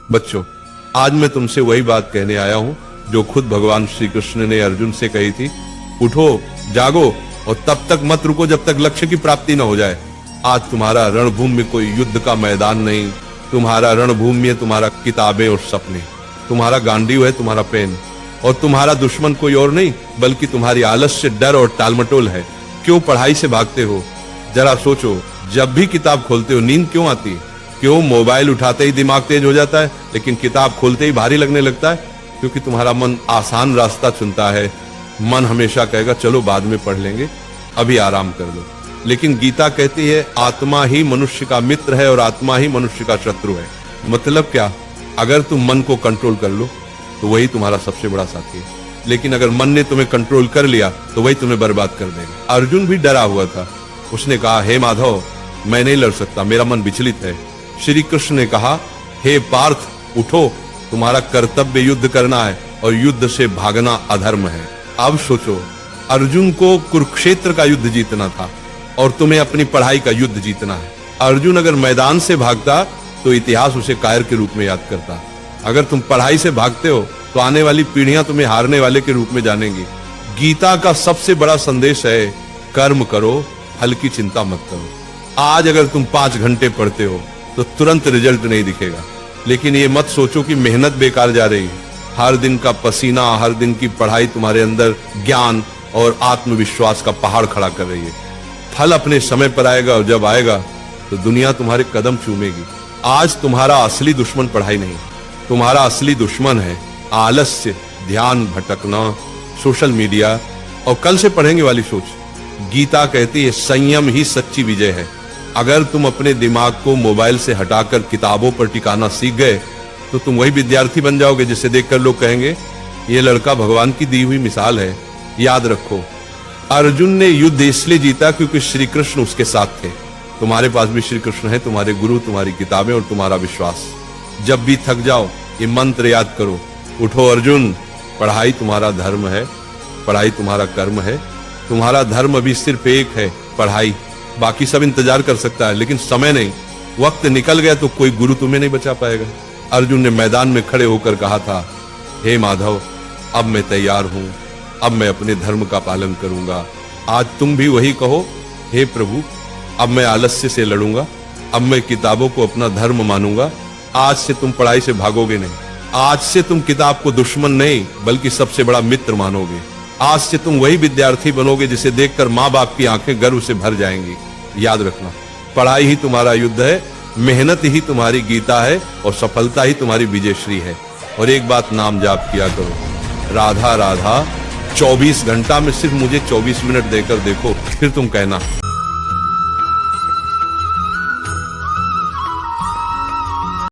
बच्चों, आज मैं तुमसे वही बात कहने आया हूं जो खुद भगवान श्री कृष्ण ने अर्जुन से कही थी। उठो, जागो और तब तक मत रुको जब तक लक्ष्य की प्राप्ति न हो जाए। आज तुम्हारा रणभूमि में कोई युद्ध का मैदान नहीं, तुम्हारा रणभूमि है तुम्हारा किताबें और सपने, तुम्हारा गांडीव है तुम्हारा पेन, और तुम्हारा दुश्मन कोई और नहीं बल्कि तुम्हारी आलस्य, डर और टालमटोल है। क्यों पढ़ाई से भागते हो? जरा सोचो, जब भी किताब खोलते हो नींद क्यों आती है? क्यों मोबाइल उठाते ही दिमाग तेज हो जाता है लेकिन किताब खोलते ही भारी लगने लगता है? क्योंकि तुम्हारा मन आसान रास्ता चुनता है। मन हमेशा कहेगा चलो बाद में पढ़ लेंगे, अभी आराम कर लो। लेकिन गीता कहती है आत्मा ही मनुष्य का मित्र है और आत्मा ही मनुष्य का शत्रु है। मतलब क्या? अगर तुम मन को कंट्रोल कर लो तो वही तुम्हारा सबसे बड़ा साथी है, लेकिन अगर मन ने तुम्हें कंट्रोल कर लिया तो वही तुम्हें बर्बाद कर देगा। अर्जुन भी डरा हुआ था। उसने कहा, हे माधव, मैं नहीं लड़ सकता, मेरा मन विचलित है। श्री कृष्ण ने कहा, हे पार्थ, उठो, तुम्हारा कर्तव्य युद्ध करना है और युद्ध से भागना अधर्म है। अब सोचो, अर्जुन को कुरुक्षेत्र का युद्ध जीतना था और तुम्हें अपनी पढ़ाई का युद्ध जीतना है। अर्जुन अगर मैदान से भागता तो इतिहास उसे कायर के रूप में याद करता। अगर तुम पढ़ाई से भागते हो तो आने वाली पीढ़ियां तुम्हें हारने वाले के रूप में जानेंगी। गीता का सबसे बड़ा संदेश है, कर्म करो, फल की चिंता मत करो। आज अगर तुम 5 घंटे पढ़ते हो तो तुरंत रिजल्ट नहीं दिखेगा, लेकिन ये मत सोचो कि मेहनत बेकार जा रही है। हर दिन का पसीना, हर दिन की पढ़ाई तुम्हारे अंदर ज्ञान और आत्मविश्वास का पहाड़ खड़ा कर रही है। फल अपने समय पर आएगा और जब आएगा तो दुनिया तुम्हारे कदम चूमेगी। आज तुम्हारा असली दुश्मन पढ़ाई नहीं, तुम्हारा असली दुश्मन है आलस्य, ध्यान भटकना, सोशल मीडिया और कल से पढ़ेंगे वाली सोच। गीता कहती है संयम ही सच्ची विजय है। अगर तुम अपने दिमाग को मोबाइल से हटाकर किताबों पर टिकाना सीख गए तो तुम वही विद्यार्थी बन जाओगे जिसे देखकर लोग कहेंगे ये लड़का भगवान की दी हुई मिसाल है। याद रखो, अर्जुन ने युद्ध इसलिए जीता क्योंकि श्री कृष्ण उसके साथ थे। तुम्हारे पास भी श्री कृष्ण है, तुम्हारे गुरु, तुम्हारी किताबें और तुम्हारा विश्वास। जब भी थक जाओ ये मंत्र याद करो, उठो अर्जुन, पढ़ाई तुम्हारा धर्म है, पढ़ाई तुम्हारा कर्म है। तुम्हारा धर्म अभी सिर्फ एक है, पढ़ाई। बाकी सब इंतजार कर सकता है लेकिन समय नहीं। वक्त निकल गया तो कोई गुरु तुम्हें नहीं बचा पाएगा। अर्जुन ने मैदान में खड़े होकर कहा था, हे माधव, अब मैं तैयार हूं, अब मैं अपने धर्म का पालन करूंगा। आज तुम भी वही कहो, हे प्रभु, अब मैं आलस्य से लड़ूंगा, अब मैं किताबों को अपना धर्म मानूंगा। आज से तुम पढ़ाई से भागोगे नहीं, आज से तुम किताब को दुश्मन नहीं बल्कि सबसे बड़ा मित्र मानोगे। आज से तुम वही विद्यार्थी बनोगे जिसे देखकर माँ बाप की आंखें गर्व से भर जाएंगी। याद रखना, पढ़ाई ही तुम्हारा युद्ध है, मेहनत ही तुम्हारी गीता है और सफलता ही तुम्हारी विजयश्री है। और एक बात नाम जाप किया करो, राधा राधा। 24 घंटा में सिर्फ मुझे 24 मिनट देकर देखो, फिर तुम कहना।